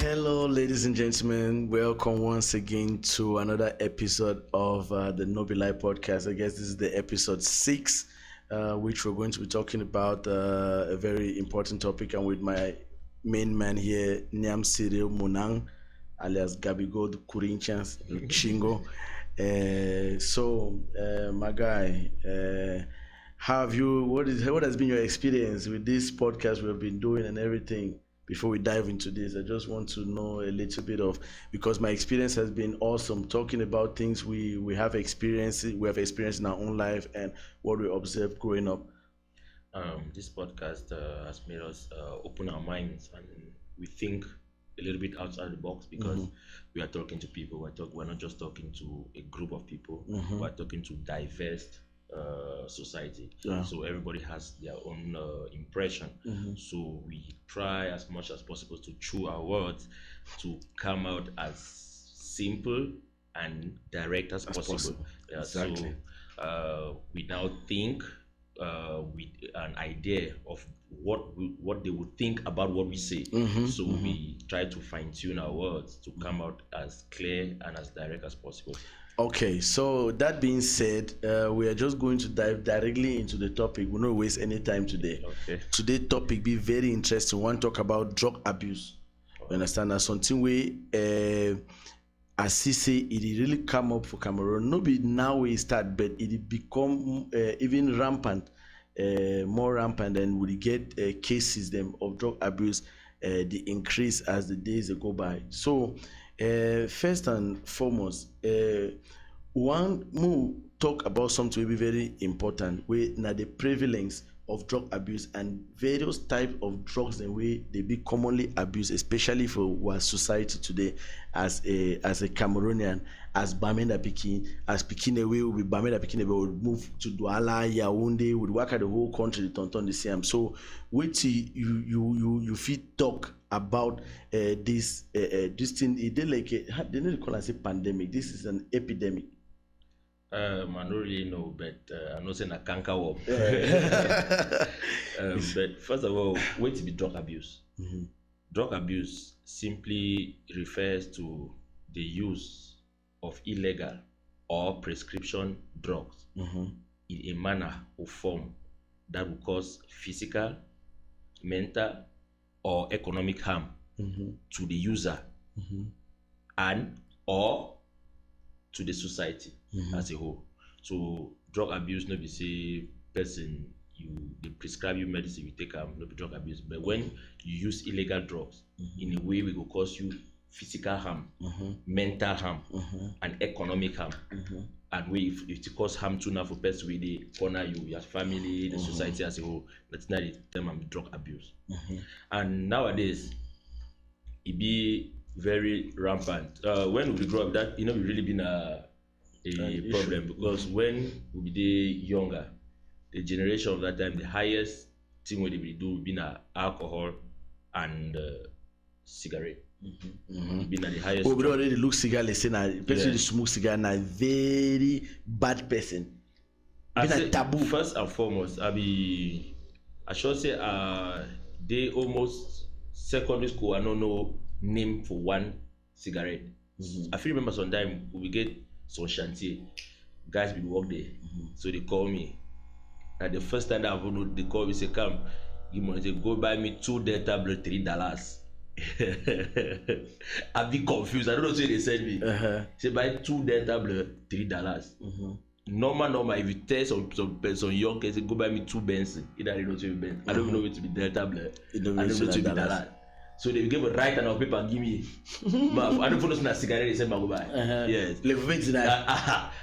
Hello, ladies and gentlemen. Welcome once again to another episode of the Nobi-Lie podcast. I guess this is the episode 6, which we're going to be talking about a very important topic. I'm with my main man here, Nyam Cyril Munang, alias Gabigo, the Corinthians, Chingo. My guy, how have you? What has been your experience with this podcast we've been doing and everything? Before we dive into this, I just want to know a little bit of, because my experience has been awesome talking about things we have experienced in our own life and what we observed growing up. This podcast has made us open our minds and we think a little bit outside the box because we are talking to people. We're not just talking to a group of people. We're talking to diverse society. Yeah. So everybody has their own impression. So we try as much as possible to chew our words to come out as simple and direct as possible. Yeah, Exactly. So we now think with an idea of what they would think about what we say. So we try to fine tune our words to come out as clear and as direct as possible. Okay, so that being said, we are just going to dive directly into the topic. We'll not waste any time today. Okay. Today's topic be very interesting. We want to talk about drug abuse. You understand? That's something we, as he say, it really come up for Cameroon. Not be now we start, but it become even rampant, more rampant, and we get cases them of drug abuse, the increase as the days go by. So. First and foremost, one more talk about something will be very important. We now the prevalence of drug abuse and various types of drugs the way they be commonly abused, especially for our society today. As a Cameroonian, as Bamenda Pikin, as Pikin away will be Bamenda Pikin we would move to Douala, Yaoundé, would work at the whole country, the Tonton the same. So, wait till you fit talk about this thing. It like they don't call it a pandemic. This is an epidemic. I don't really know, but I'm not saying I can't cover. But first of all, what to be drug abuse? Drug abuse simply refers to the use of illegal or prescription drugs in a manner or form that will cause physical, mental, or economic harm to the user and or to the society as a whole. So drug abuse no be say person they prescribe you medicine, you take no be drug abuse. But when you use illegal drugs in a way we will cause you physical harm, mental harm, and economic harm. And if it cause harm to now for person with the corner you, your family, the society as a whole, that's not the term of drug abuse. And nowadays it be very rampant. When we grow up, that we really been a problem because when we be younger, the generation of that time, the highest thing what they will do be alcohol and cigarette. Been at the highest. We already look cigar listen person who smoke cigar na very bad person. Been a taboo. First and foremost, I should say they almost secondary school I don't know name for one cigarette. I feel remember sometime we get some chantier, guys will work there. So they call me. And the first time that I know they call me say come, give money, say go buy me 2 Delta blood $3. I be confused. I don't know what they send me. Say buy 2 Delta blood $3. Normal. If you tell some young kids, say go buy me 2 Benz. Either they don't say Benz. I don't even know what to be Delta blood. I don't know what to be dollars. So they give a right and on paper, give me. I don't follow a cigarette, they say, go buy. Yes.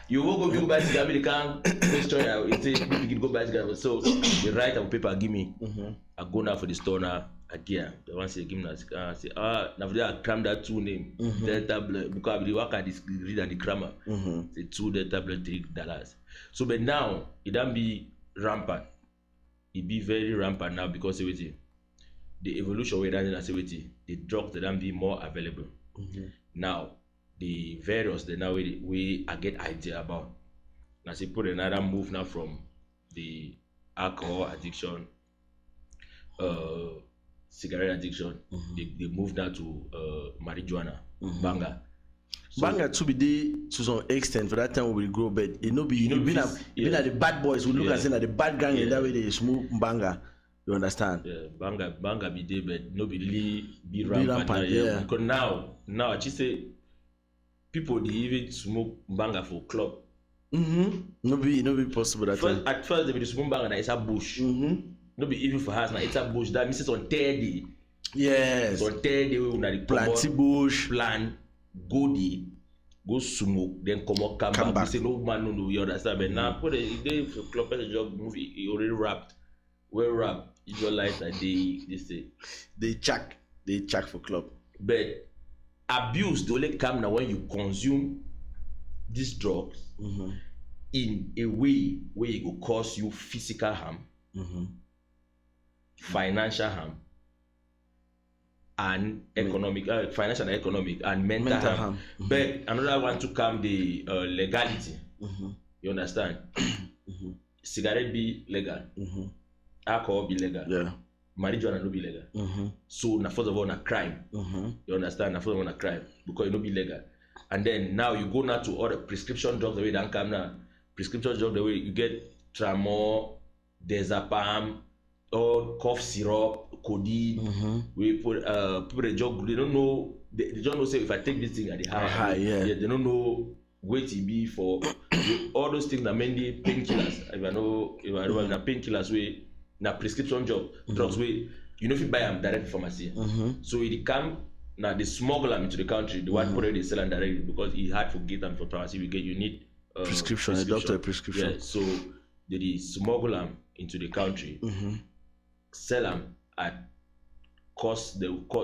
You won't go buy cigarette, they can't destroy it. You can go buy cigarette. So they write on paper, give me. I go now for the store now, again. The one say, give me a cigarette. I say, now for that, I cram that 2 name. Delta blood. Because I work at this read and the grammar. Say 2 Delta blood $3. So, but now, it don't be rampant. It be very rampant now because the evolution where the drugs that then be more available. Now the various that now we get idea about. Now say put another move now from the alcohol addiction cigarette addiction, they moved now to marijuana, banga. So, Banga to be there to some extent for that time we grow, but it no be You know, been yeah. at the bad boys who look Yeah. and say that the bad gang Yeah. and that way they smoke banga. You understand? yeah, banga be there, but no be really be rampant, rampant now, yeah. Because now I just say people they even smoke banga for club. No be possible that time. At first they be smoke banga na it's a bush. No be even for house na it's a bush. That means it's on third day. Yes. It's on third day we una Planty bush. plan go there, go smoke, then come back. We say no man no you understand. But now put they for club person just move it already wrapped. Well wrapped. Israelites that they say. They check for club. But abuse they only come now when you consume these drugs in a way where it will cause you physical harm, financial harm, and economic, financial and economic, and mental harm. But another one to come the legality. You understand? Cigarette be legal, alcohol be legal, marijuana no be legal. So na first of all na crime. You understand? Na first of all na crime because it no be legal. And then now you go now to all the prescription drugs the way that come now. Prescription drugs the way you get Tramor, Dezapam, or cough syrup, codeine. We put people they just they don't know they don't know say if I take this thing at the high, they don't know wait to be for all those things that mainly painkillers. If I know na painkillers way na prescription drugs way you know if you buy them direct pharmacy. So it come now they smuggle them into the country. The one put they sell them directly because it's hard to get them for pharmacy. You need prescription, a doctor prescription. Yeah, so they smuggle them into the country, sell them at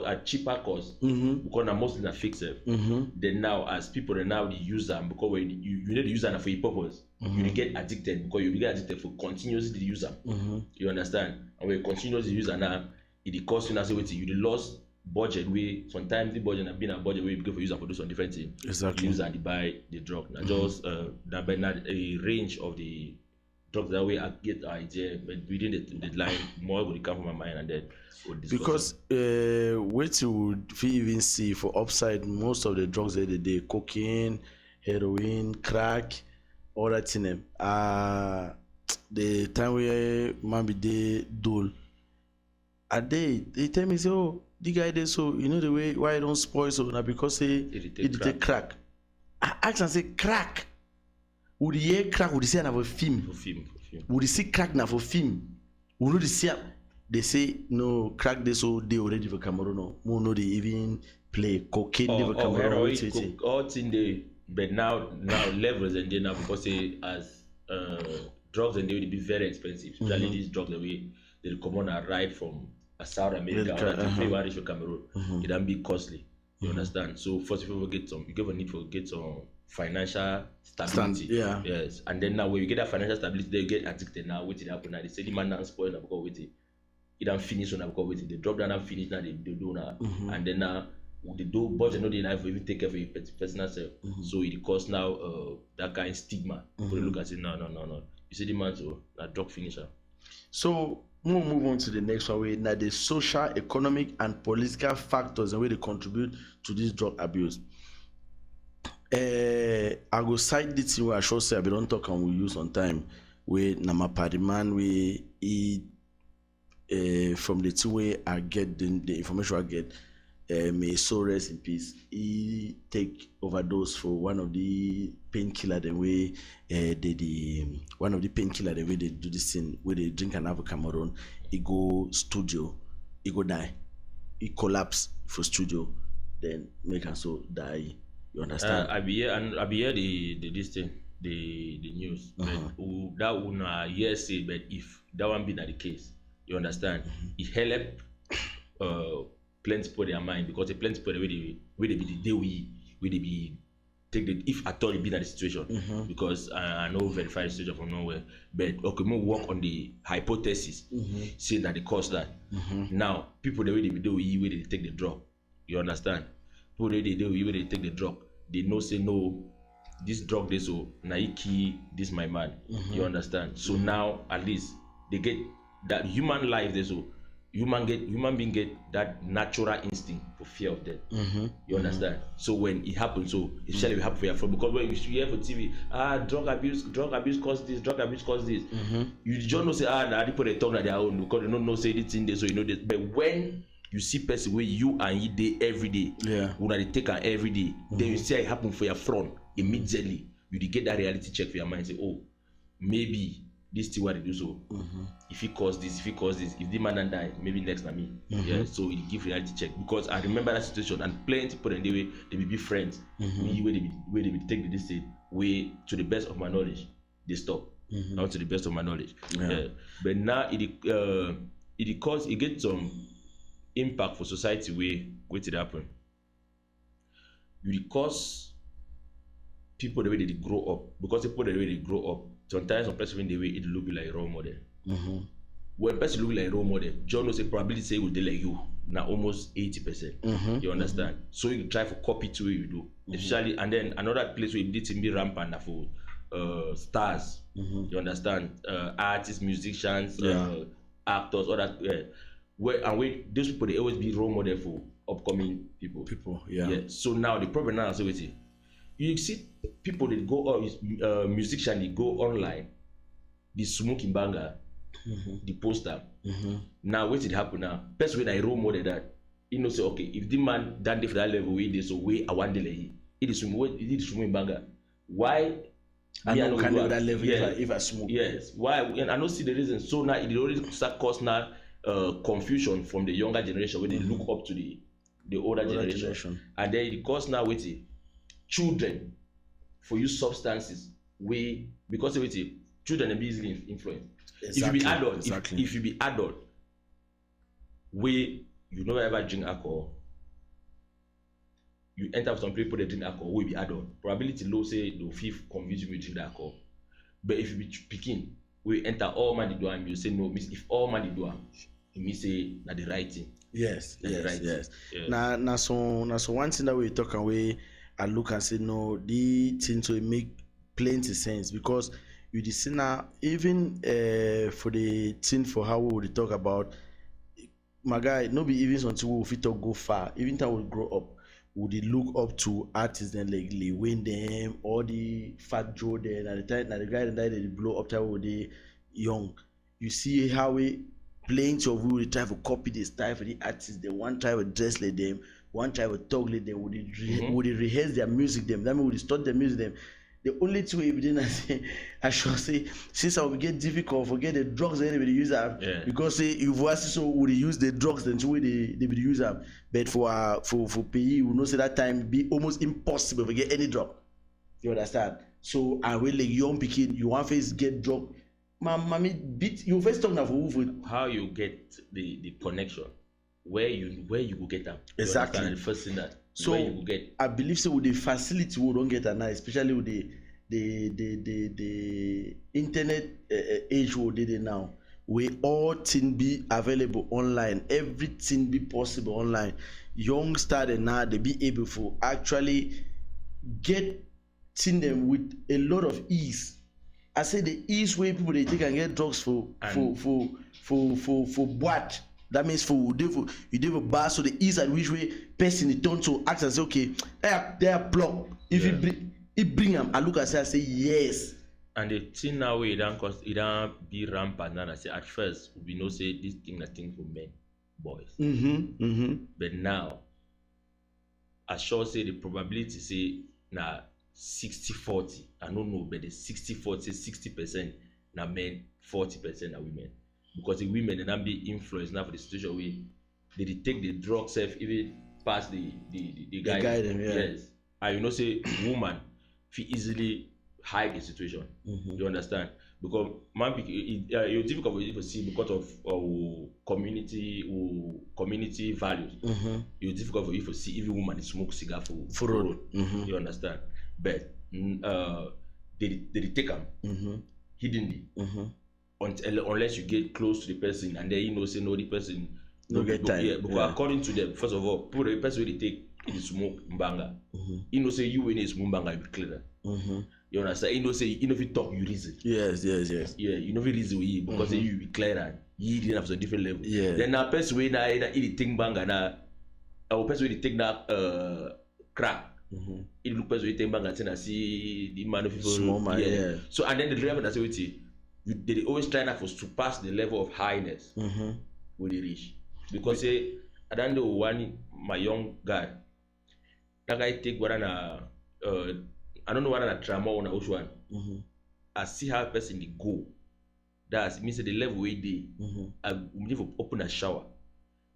at cheaper cost because now mostly na fixed. Then now as people they now they use them because when you need to use them for a purpose, you get addicted because you get addicted for continuously use them. You understand? And when you continuously use them now, it costs you now say wait you lost budget way sometimes the budget have been a budget way because for use them for do some different things. Exactly. Use and they buy the drug. Now just that by not a range of the drugs that way I get the idea, but within the line more will come from my mind and then we'll discuss because what you would even see for upside most of the drugs that they cocaine, heroin, crack, all that in them. The time where man be they dull. They tell me say, oh, the guy there so you know the way why I don't spoil so now because it take crack. I ask and say crack. Would you hear crack? Would you say another film? Would you see crack now for film? Would you see? They say no crack. They so they already for Cameroon. No, they even play cocaine. They for Cameroon. All thing they, but now levels and then now because they as drugs and they will be very expensive. Especially these drugs the way they come on a ride from South America or that reach for Cameroon. It can be costly. You understand? So first of all, you give a need for get some financial stability. Yes. And then now when you get that financial stability, they get addicted now. What it happen now? They say the man now spoil now because wait it don't finish on now because wait they drop down and finish now they do now. And then now they do budget not enough for even take care of your personal self. So it costs now that kind of stigma. People look and say no. You see the man so that drug finisher. So we'll move on to the next one. Where now the social, economic, and political factors and where they contribute to this drug abuse. I go cite this thing where I should say I don't talk and we use on time. Where Nama Padiman we from the two way I get the information I get. May so rest in peace. He take overdose for one of the painkiller the way one of the painkiller the way they do this thing where they drink and have a Cameroon. He go studio, he go die, he collapse for studio, then make him so die. You understand? I be here the this thing the news. But that would not say but if that one be not the case, you understand? It help plenty for their mind because the plenty for the way they be the day we they be take the if at all it be in the situation because I know verify the situation from nowhere but okay more work on the hypothesis say that they cause that now people the way they do where they take the drug you understand people they do where they take the drug they know say no this drug they so naiki this my man you understand so now at least they get that human life they so human being get that natural instinct for fear of death. You understand? So when it happens, so especially it happen for your friend, because when you hear for TV, drug abuse cause this, drug abuse cause this. You just know say now people they talk on their own because they don't know say this thing there, so you know this. But when you see person where you and he day every day, when they take her every day, then you see it happen for your front immediately. You get that reality check for your mind. Say, oh, maybe this thing what they do so. If he cause this, if the man and die, maybe next to me. Yeah, so it give reality check because I remember that situation and plenty people in the way they will be friends. Where they will take this thing way to the best of my knowledge, they stop. Not to the best of my knowledge. But now it cause it get some impact for society where it happen. It cause people the way they grow up because people the way they grow up. Sometimes some person the way it look like a role model. When person look like a role model, John knows the probability say will do like you now almost 80%. You understand? So you try to copy to what you do, especially and then another place where it did be rampant for stars. You understand? Artists, musicians, actors, all that. Where those people they always be role model for upcoming people. So now the problem now is with it. You see people that go musicians they go online, they smoke in banger, the poster. Now what did happen now? Best way I role model that you know say okay if the man done for that level way this so way I want delay it is smoke in banger. Why I know can do that level if I smoke. Yes. Why and I don't see the reason. So now it already start cause now confusion from the younger generation when they look up to the older generation. And then it cause now waiting children for use substances because children are easily influenced. If you be adult, if you be adult, you never ever drink alcohol. You enter with some people that drink alcohol, we be adult. Probability low say they'll feel convinced you will drink the alcohol. But if you be picking, we enter all man the door and you say no, miss if all man the door, it means say na the right thing. Yes. Now so one thing that we talk away. I look and say no, the thing to make plenty sense because you see now even for the thing for how we would talk about my guy, no be even something we fit talk go far. Even time we grow up, would they look up to artists then like Lil Wayne them, all the Fat Joe then at the time now the guy that died they blow up time when they young. You see how we plenty of we try to copy the style for the artists, they one try to dress like them. One try to talk like them, would they rehearse their music them? That means would they start their music them? The only two way we didn't say, I should say, since I will get difficult, forget the drugs that anybody use them because say if we so would they use the drugs then so they will use them. But for PE, we know say that time be almost impossible to get any drug. You understand? So I will like young picking, you want face get drug. Mommy beat you first talk now for how you get the connection. Where you will get them exactly the first thing that so where you will get. I believe so with the facility we don't get a nice, especially with the internet age we did it now. We all thing be available online, everything be possible online. Young started now they be able to actually get thing them with a lot of ease. I say the ease way people they take and get drugs for what. That means for you do a bar so the ease at which way person it turn to act and say okay they are plug if you bring them I look and say yes. And the thing now it don't be rampant now. I say at first we know say this thing for men, boys. But now I sure say the probability say now 60-40. I don't know, but the 60-40, 60% now men, 40% are women. Because the women and be influenced now for the situation where they take the drug self even past the guy. Them, yes. And you know say woman feel easily hide the situation. You understand? Because man it's difficult for you to see because of community values. It's difficult for you to see even woman smoke cigar for road. You understand? But they take them hiddenly. Unless you get close to the person and then you know say no the person no get time. Because according to them, first of all, the person they take it smoke mbanga. You know say you when you smoke mbanga you be clear. You understand? You know say you know if you talk you reason. Yes. Yeah, you know if you reason with you because you be clear he didn't have a different level. Yeah. Then now person we na he think bang and our person we take that crack. It look person we think bang and see the man of people. Small man, yeah. So and then the level that's what they always try to surpass the level of highness when they reach. Because say I don't know one my young guy. That guy take what I don't know what a trauma on a which one. I see how a person they go. That's means the level where they I need to open a shower.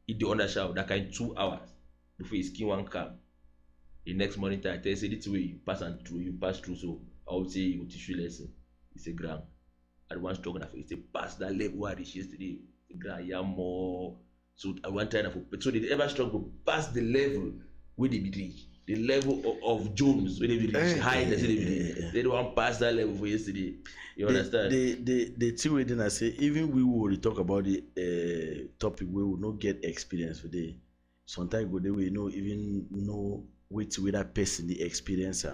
If they under shower, that kind 2 hours before his skin one come. The next morning I tell you say this way you pass through. So I would say you tissue lesson. It's a grand. I want to talk enough. It's a pass that level where this yesterday. The grand yeah more. So I want to so they ever struggle past the level where they be reach. The level of Jones where they be reach highness where they be reach. They don't want pass that level for yesterday. You understand? The two way then I say even we will talk about the topic we will not get experience for the sometimes go there we know even know which way that person the experience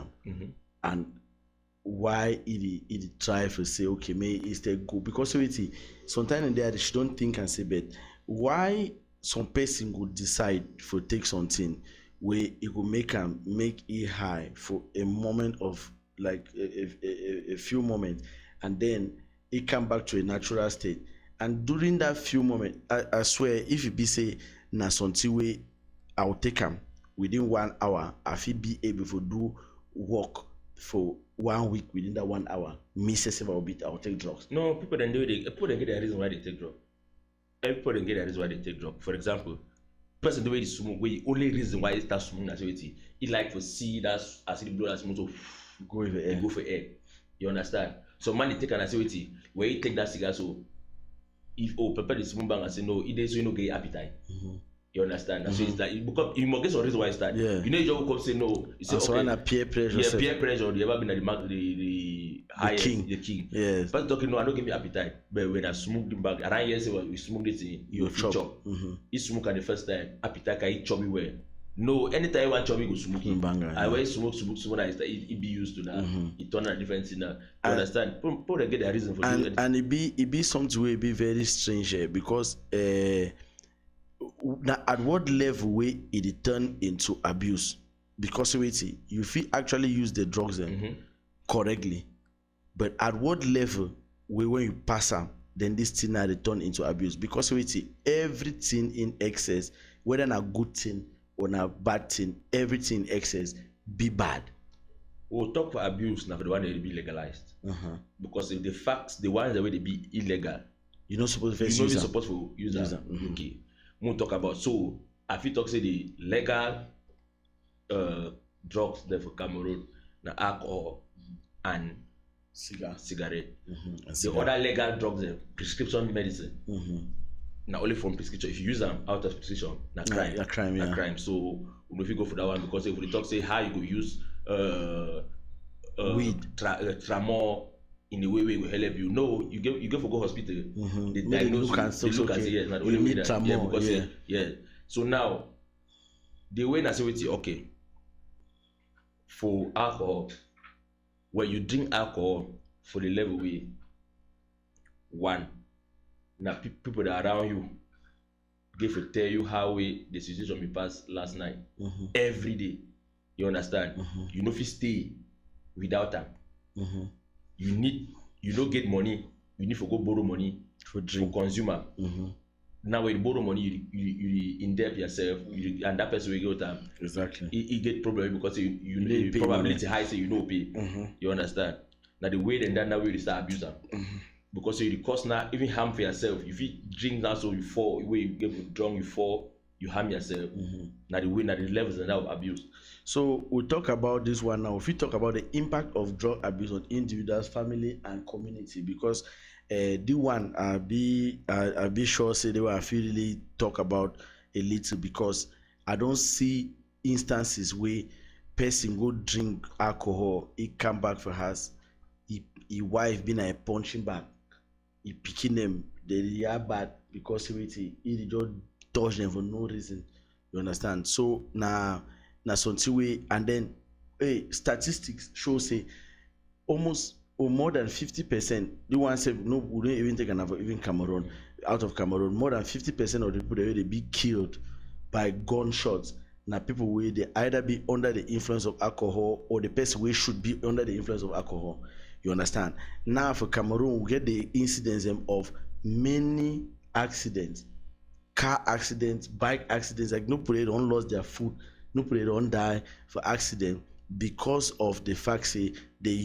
and why it try to say okay may instead go because sometimes in there she don't think and say but why some person would decide for take something where it will make it high for a moment of like a few moments and then it come back to a natural state and during that few moments I swear if it be say na something way I'll take them within 1 hour I feel be able to do work for 1 week within that 1 hour miss several bit I'll take drugs. No, people don't get the reason why they take drugs. People don't get the reason why they take drugs. For example, person the way they smoke, the only reason why they start smoking as he like to see that as the blood as smoke so go for air. You understand? So man they take an activity where you take that cigar so if pepper the smoke bang and say no, it is so you no get appetite. You understand? So it's like you must get some reason why you start. Yeah. You know you just come say no. You say okay. Peer pressure. Yeah, peer pressure. You ever been at the highest, the king. Yes. But talking no, I don't give me appetite. But when I smoke the bag, around here say well, we smoke this thing, you chop. You smoke at the first time, appetite can eat chubby well. No, anytime you want chubby go smoking. I when smoke, it be used to that. It turn a different thing now. You understand? People get the reason for it. And it be something way be very strange here because now at what level way it turn into abuse because you feel actually use the drugs then correctly but at what level when you pass them then this thing now they turn into abuse because everything in excess whether a good thing or a bad thing everything in excess be bad. We'll talk for abuse now for the one that will be legalized because if the facts the ones that will be illegal you're not supposed to use them. Okay. We'll talk about so I feel talk say the legal drugs there for Cameroon, na alcohol and cigarette. The other legal drugs there, prescription medicine. Now only from prescription. If you use them out of prescription, na crime. So if you go for that one because if we talk say how you go use weed, tramor in the way we will help you. No, you go for go hospital. They diagnose you. They look and say yes, not only with that. Yeah, because So now the way I say with you, okay. For alcohol, when you drink alcohol for the level way, one, now people that are around you give to tell you how the situation we passed last night. Every day. You understand? You know if you stay without them. You don't get money, you need to go borrow money for consumer. Now when you borrow money, you in debt yourself, and that person will get time. Exactly. It get problem because you probability high, so you know pay. You understand? Now the way then now you start abusing. Because you cost now even harm for yourself. If you drink now so you fall, when you get drunk, you fall, you harm yourself. Now the way now the levels now of abuse. So we'll talk about this one now. If we talk about the impact of drug abuse on individuals, family, and community, because the one I'll be sure say they will feel really talk about a little because I don't see instances where person go drink alcohol, he come back for us, he wife been a punching bag, he picking them, they are bad because he just touch them for no reason. You understand? So now something way and then statistics show say almost or more than 50%. The one say no, we don't even take another even Cameroon. out of Cameroon, more than 50% of the people they be killed by gunshots. Now people will they either be under the influence of alcohol or the person we should be under the influence of alcohol. You understand? Now for Cameroon, we get the incidents of many accidents, car accidents, bike accidents. Like nobody don't lost their food, nobody don't die for accident because of the fact say they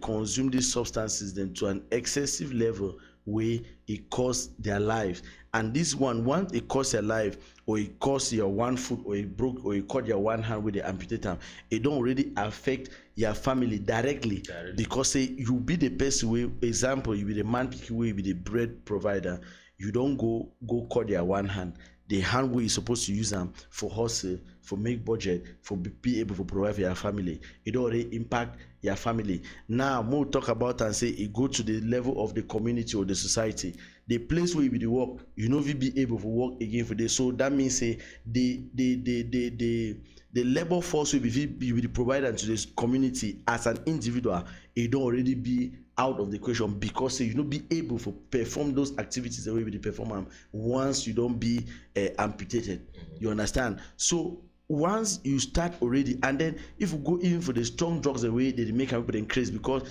consume these substances then to an excessive level where it costs their lives. And this one, once it costs your life, or it costs your one foot, or it broke, or it cut your one hand with the amputate them, it don't really affect your family directly. Because say you be the person way, example, you be the man picking way, you be the bread provider, you don't go cut your one hand. The hand way you supposed to use them for hustle, for make budget, for be able to provide for your family. It already impact your family. Now more talk about and say it go to the level of the community or the society. The place where you be the work, you know, we be able to work again for this. So that means say the labor force will be the provider to this community as an individual. It don't already be out of the question because say you not be able to perform those activities the way we perform them once you don't be amputated. You understand? So once you start already, and then if you go even for the strong drugs, the way they make people increase, because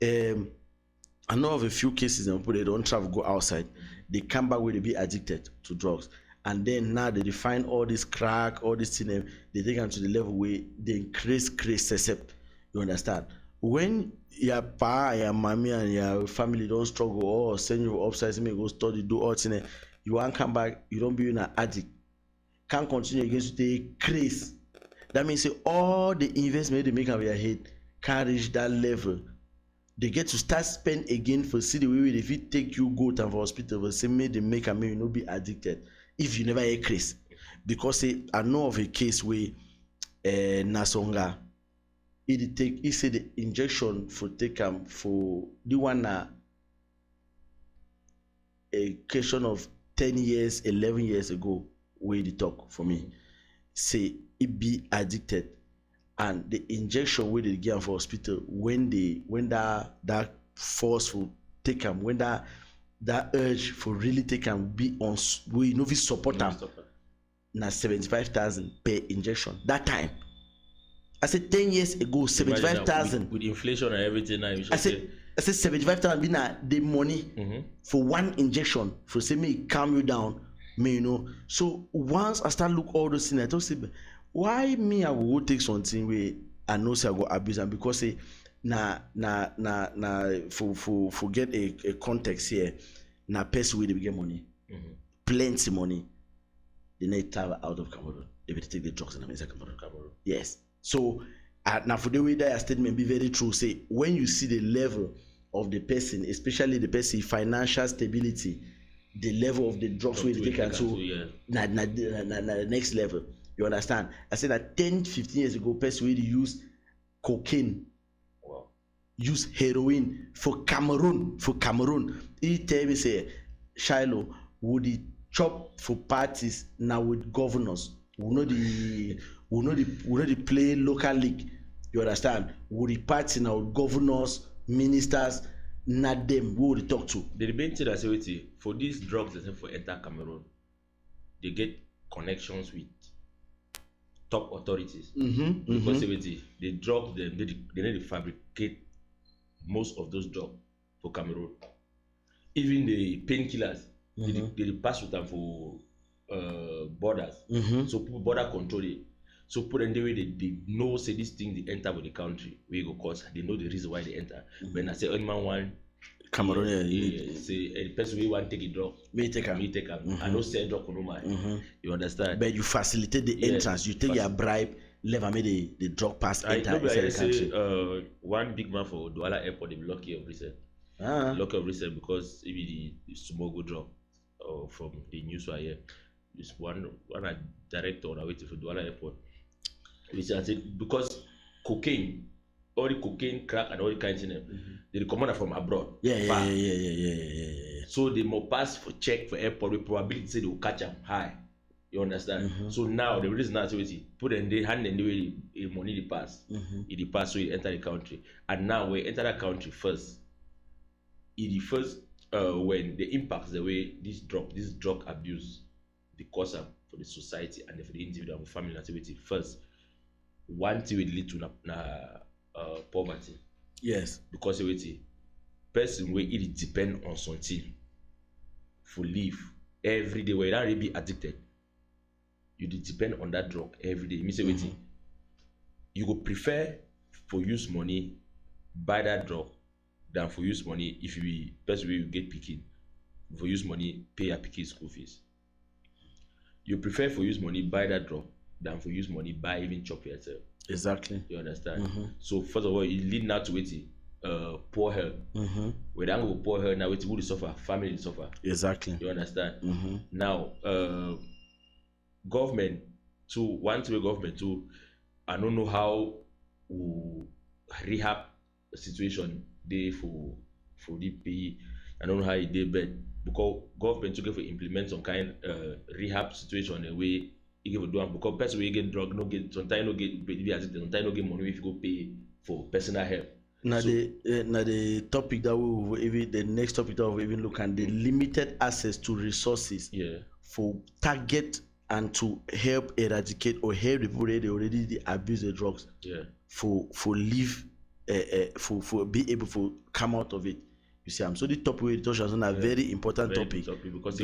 I know of a few cases and people they don't travel, go outside, they come back where they be addicted to drugs, and then now they define all this crack, all this thing, they take them to the level where they increase except. You understand? When your pa, your mommy, and your family don't struggle or send you upstairs, me go study, do all things, you won't come back, you don't be an addict. Can't continue against the craze. That means say all the investment they make out of your head can't reach that level. They get to start spend again for see the way if it take you go to hospital, for say make they make you not be addicted if you never hear craze. Because say I know of a case where Nasonga he said the injection for take for the one a question of 10 years, 11 years ago, where they talk for me, say it be addicted, and the injection where they give for hospital when that forceful take them, when that urge for really take them be on, we know we support them, na 75,000 per injection that time. I said 10 years ago, 75,000 with inflation and everything. Now I said 75,000 be na the money for one injection for say me calm you down, me you know. So once I start look all those things, I don't say why me I will take something where I know say I go abuse them, because say na for get a context here, na person where they get money, plenty money, they need travel out of Cameroon. They will take the drugs in inside Cameroon. Yes. So now for the way that statement be very true, say when you see the level of the person, especially the person financial stability, the level of the drugs where they take and so na the next level. You understand? I said that 10-15 years ago, person where they use cocaine, use heroin for Cameroon. He tell me say, Shiloh, would he chop for parties now with governors? We know the play local league. You understand? We the party now with governors, ministers, not them. Who would talk to? The main thing I say for these drugs that for enter Cameroon, they get connections with top authorities. Because they drug them, they need to fabricate most of those drugs for Cameroon. Even the painkillers, they pass with them for borders. So people border control it. So put in the way they know say this thing they enter with the country where go cause they know the reason why they enter. When I say anyone want Cameroon, say a person we want take a drug, me take them. I don't sell drug for no man. You understand? But you facilitate the entrance. You take your bribe, never made the drug pass enter inside the country. One big man for Douala Airport, they be lucky of recent. Lucky of recent because it be the smuggle drug from the news I hear. This one director on waiting for Douala Airport. Which I said because cocaine, all the cocaine, crack, and all the kinds of they recommend from abroad. Yeah. So they more pass for check for airport. The probability say they will catch them high. You understand? So now the reason that's put in the hand in the way the money they pass. It pass so it enter the country, and now we enter the country first. It the first when the impacts the way this drug abuse the cause am for the society and for the individual and family activity. First, one thing will lead to poverty. Yes. Because wetin person wey e depend on something for live every day, where you don really be addicted, you dey depend on that drug every day. E mean say wetin you go prefer for use money buy that drug than for use money if you be person wey you get pikin for use money pay your pikin school fees. You prefer for use money buy that drug than for use money buy even chop yourself. Exactly. You understand? So first of all, it lead now to wetin poor health. We don go poor health now, wetin who dey suffer? Family dey suffer. Exactly. You understand? Now government too, one thing wey government too, I no know how rehab situation dey for the pays. I don't know how e dey, but because government too get for implement some kind rehab situation the way e get for do am, because person wey get drug no get, sometimes no get, be addicted, sometimes no get money wey fit go pay for personal help. Now the topic that we will even, the next topic that we will even look at, the limited access to resources for target and to help eradicate or help the people that they already abuse the drugs for live for be able to come out of it. You see, so the topic we touch on a very important topic because